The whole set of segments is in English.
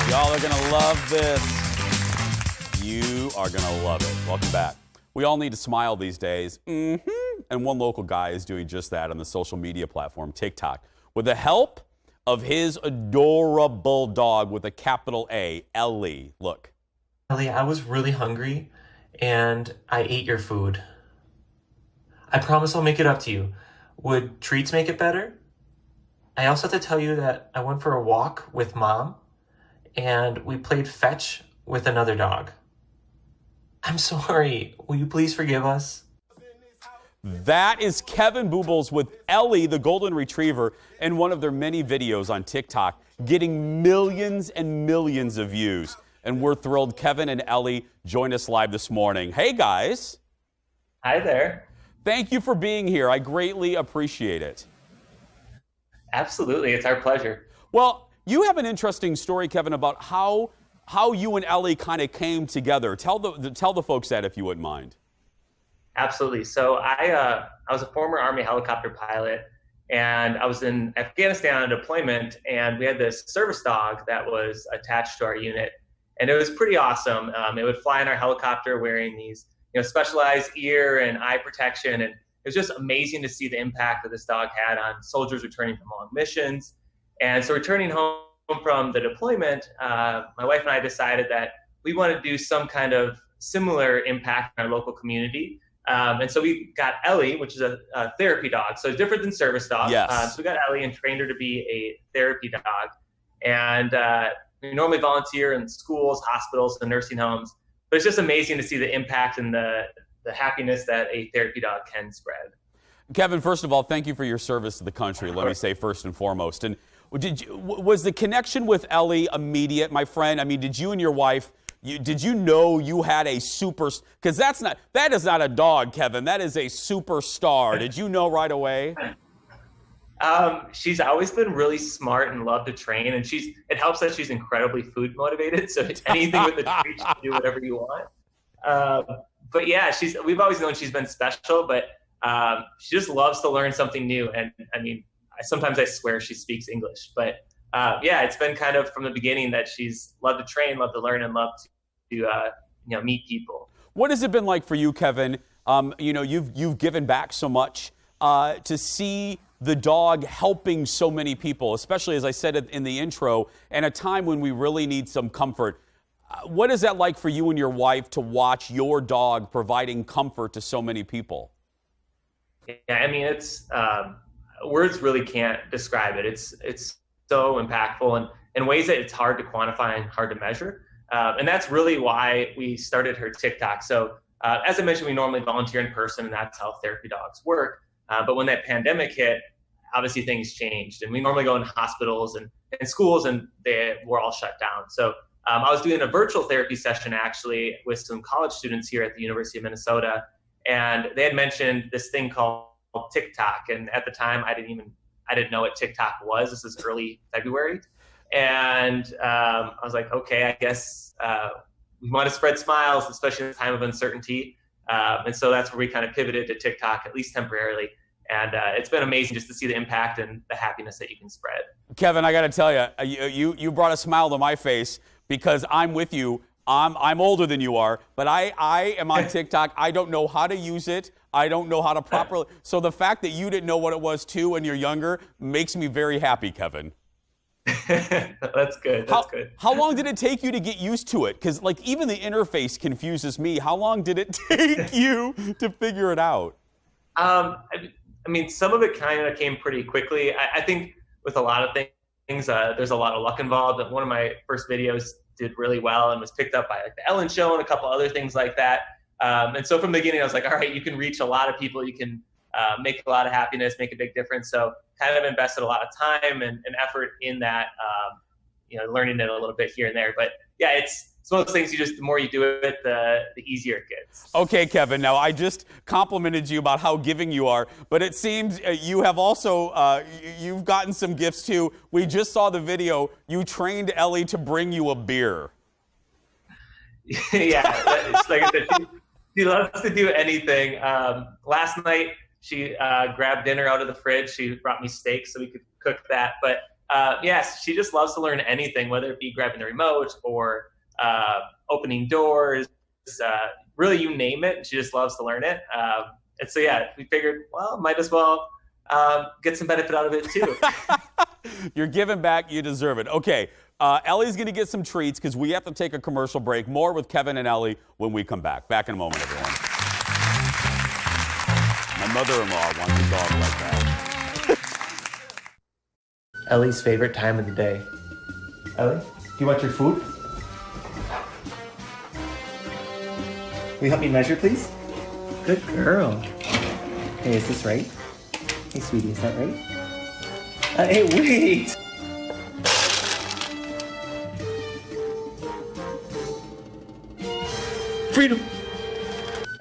Y'all are going to love this. You are going to love it. Welcome back. We all need to smile these days. And one local guy is doing just that on the social media platform TikTok with the help of his adorable dog with a capital A, Ellie. Look. Ellie, I was really hungry and I ate your food. I promise I'll make it up to you. Would treats make it better? I also have to tell you that I went for a walk with Mom and we played fetch with another dog. I'm sorry. Will you please forgive us? That is Kevin Boobles with Ellie, the golden retriever, in one of their many videos on TikTok, getting millions and millions of views. And we're thrilled Kevin and Ellie joined us live this morning. Hey, guys. Hi there. Thank you for being here. I greatly appreciate it. Absolutely. It's our pleasure. Well, you have an interesting story, Kevin, about how you and Ellie kind of came together. Tell the folks that, if you wouldn't mind. Absolutely. So I was a former Army helicopter pilot, and I was in Afghanistan on deployment, and we had this service dog that was attached to our unit, and it was pretty awesome. It would fly in our helicopter wearing these specialized ear and eye protection, and it was just amazing to see the impact that this dog had on soldiers returning from long missions. And so returning home from the deployment, my wife and I decided that we wanted to do some kind of similar impact in our local community. And so we got Ellie, which is a therapy dog. So different than service dog. Yes. So we got Ellie and trained her to be a therapy dog. And we normally volunteer in schools, hospitals, and nursing homes. But it's just amazing to see the impact and the happiness that a therapy dog can spread. Kevin, first of all, thank you for your service to the country, let me say first and foremost. And was the connection with Ellie immediate, my friend? I mean, did you and your wife, did you know you had a super, because that is not a dog, Kevin, that is a superstar. Did you know right away? She's always been really smart and loved to train, and it helps that she's incredibly food motivated. So anything with the treat, she can do whatever you want. But yeah, we've always known she's been special, but she just loves to learn something new. And I mean, sometimes I swear she speaks English, but yeah, it's been kind of from the beginning that she's loved to train, loved to learn, and loved to meet people. What has it been like for you, Kevin? You've given back so much to see the dog helping so many people, especially, as I said in the intro, in a time when we really need some comfort. What is that like for you and your wife to watch your dog providing comfort to so many people? Yeah, I mean, it's words really can't describe it. It's so impactful and in ways that it's hard to quantify and hard to measure. And that's really why we started her TikTok. So as I mentioned, we normally volunteer in person, and that's how therapy dogs work. But when that pandemic hit, obviously things changed. And we normally go in hospitals and schools, and they were all shut down. So I was doing a virtual therapy session actually with some college students here at the University of Minnesota. And they had mentioned this thing called TikTok. And at the time, I didn't know what TikTok was. This is early February. And I was like, okay, I guess we want to spread smiles, especially in a time of uncertainty. And so that's where we kind of pivoted to TikTok, at least temporarily. And it's been amazing just to see the impact and the happiness that you can spread. Kevin, I got to tell you, you brought a smile to my face because I'm with you. I'm older than you are, but I am on TikTok. I don't know how to use it. I don't know how to properly. So the fact that you didn't know what it was too when you're younger makes me very happy, Kevin. That's good. That's good. How long did it take you to get used to it? Because like even the interface confuses me. How long did it take you to figure it out? I mean, some of it kind of came pretty quickly. I think with a lot of things, there's a lot of luck involved. One of my first videos did really well and was picked up by like the Ellen Show and a couple other things like that. And so from the beginning, I was like, all right, you can reach a lot of people. You can make a lot of happiness, make a big difference. So kind of invested a lot of time and effort in that, learning it a little bit here and there. But yeah, it's one of those things the more you do it, the easier it gets. Okay, Kevin, now I just complimented you about how giving you are, but it seems you have also, you've gotten some gifts too. We just saw the video. You trained Ellie to bring you a beer. Yeah, it's like I said, she loves to do anything. Last night, she grabbed dinner out of the fridge. She brought me steak so we could cook that. But yes, she just loves to learn anything, whether it be grabbing the remote or opening doors, really you name it. She just loves to learn it. And so, yeah, we figured, well, might as well get some benefit out of it too. You're giving back. You deserve it. Okay. Ellie's going to get some treats because we have to take a commercial break. More with Kevin and Ellie when we come back. Back in a moment, everyone. My mother-in-law wants a dog like that. Ellie's favorite time of the day. Ellie, do you want your food? Will you help me measure, please? Good girl. Hey, is this right? Hey, sweetie, is that right? Hey, wait! Freedom!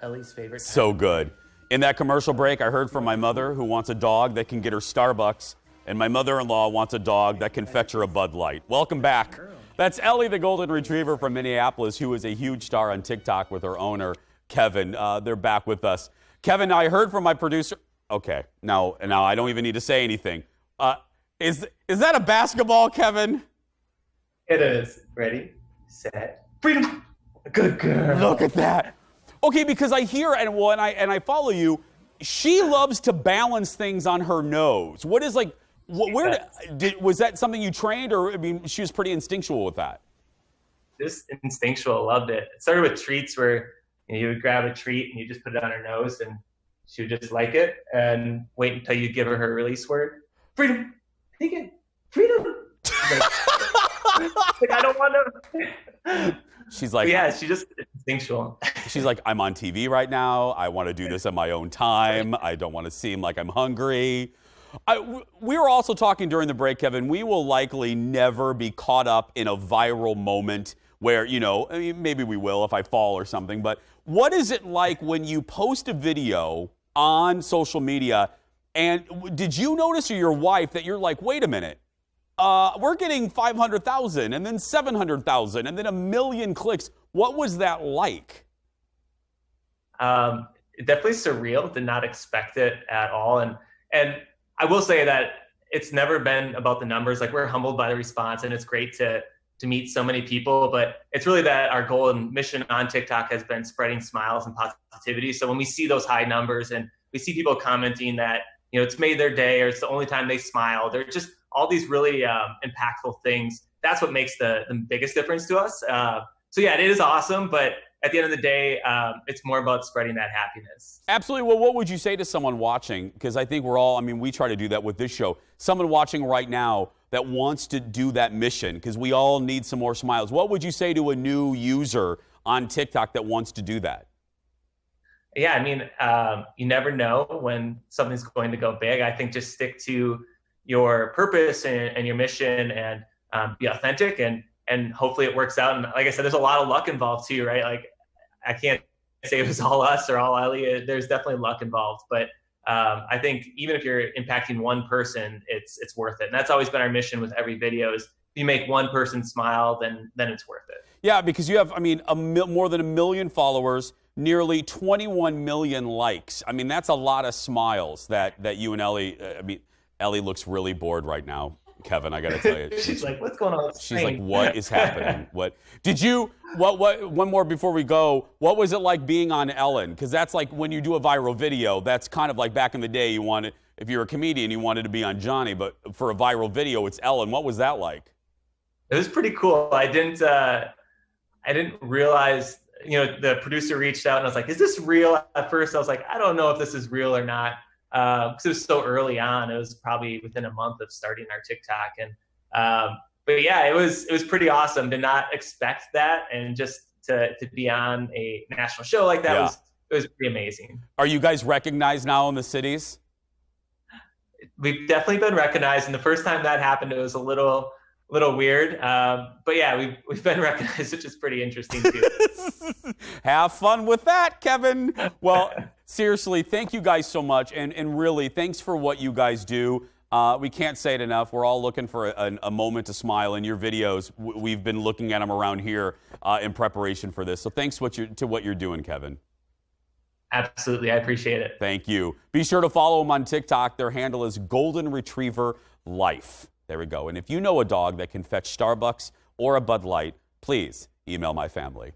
Ellie's favorite time. So good. In that commercial break, I heard from my mother who wants a dog that can get her Starbucks, and my mother-in-law wants a dog that can fetch her a Bud Light. Welcome back. That's Ellie, the golden retriever from Minneapolis, who is a huge star on TikTok with her owner, Kevin. They're back with us. Kevin, I heard from my producer. Okay, now I don't even need to say anything. Is that a basketball, Kevin? It is. Ready, set, freedom. Good girl. Look at that. Okay, because I hear and I follow you. She loves to balance things on her nose. What is like? Was that something you trained, or I mean, she was pretty instinctual with that? Just instinctual. Loved it. It started with treats where you would grab a treat and you just put it on her nose, and she would just like it and wait until you give her release word. Freedom. Take it. Freedom. Like, I don't want to. She's like, yeah, she just instinctual. She's like, I'm on TV right now. I want to do this at my own time. I don't want to seem like I'm hungry. We were also talking during the break, Kevin. We will likely never be caught up in a viral moment where, I mean, maybe we will if I fall or something. But what is it like when you post a video on social media? And did you notice, or your wife, that you're like, wait a minute, we're getting 500,000 and then 700,000 and then 1 million clicks. What was that like? Definitely surreal. Did not expect it at all. And I will say that it's never been about the numbers. Like, we're humbled by the response, and it's great to meet so many people. But it's really that our goal and mission on TikTok has been spreading smiles and positivity. So when we see those high numbers and we see people commenting that, it's made their day, or it's the only time they smile, they're just all these really impactful things. That's what makes the biggest difference to us. So yeah, it is awesome. But at the end of the day, it's more about spreading that happiness. Absolutely. Well, what would you say to someone watching? Because I think we try to do that with this show. Someone watching right now that wants to do that mission, because we all need some more smiles. What would you say to a new user on TikTok that wants to do that? Yeah, I mean, you never know when something's going to go big. I think just stick to your purpose and your mission, and be authentic, and hopefully it works out. And like I said, there's a lot of luck involved too, right? Like, I can't say it was all us or all Ellie. There's definitely luck involved. But I think even if you're impacting one person, it's worth it. And that's always been our mission with every video is, if you make one person smile, then it's worth it. Yeah, because you have, more than 1 million followers, nearly 21 million likes. I mean, that's a lot of smiles that you and Ellie, Ellie looks really bored right now, Kevin, I got to tell you. She's like, what's going on? She's like, what is happening? One more before we go. What was it like being on Ellen? Because that's like when you do a viral video, that's kind of like back in the day, if you're a comedian, you wanted to be on Johnny, but for a viral video, it's Ellen. What was that like? It was pretty cool. I didn't realize, the producer reached out and I was like, is this real? At first I was like, I don't know if this is real or not. Because it was so early on. It was probably within a month of starting our TikTok. And but yeah, it was pretty awesome. Did not expect that. And just to be on a national show like that was pretty amazing. Are you guys recognized now in the cities? We've definitely been recognized. And the first time that happened, it was a little weird. But yeah, we've been recognized, which is pretty interesting too. Have fun with that, Kevin. Well, seriously, thank you guys so much. And really, thanks for what you guys do. We can't say it enough. We're all looking for a moment to smile. In your videos, we've been looking at them around here in preparation for this. So thanks to what you're doing, Kevin. Absolutely. I appreciate it. Thank you. Be sure to follow them on TikTok. Their handle is Golden Retriever Life. There we go. And if you know a dog that can fetch Starbucks or a Bud Light, please email my family.